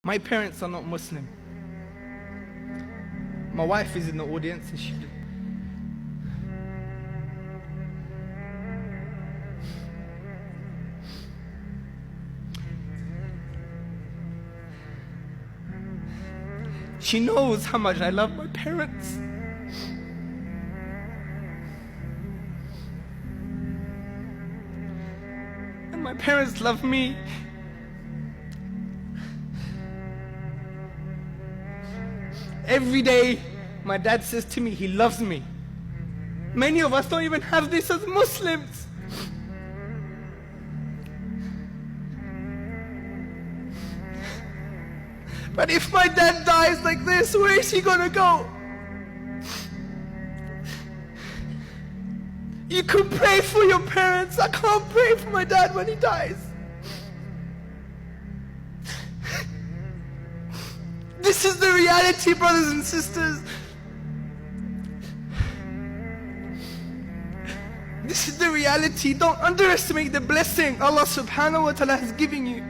My parents are not Muslim. My wife is in the audience and she knows how much I love my parents. And my parents love me. Every day, my dad says to me, he loves me. Many of us don't even have this as Muslims. But if my dad dies like this, where is he gonna go? You could pray for your parents. I can't pray for my dad when he dies. This is the reality, brothers and sisters. This is the reality. Don't underestimate the blessing Allah subhanahu wa ta'ala has given you.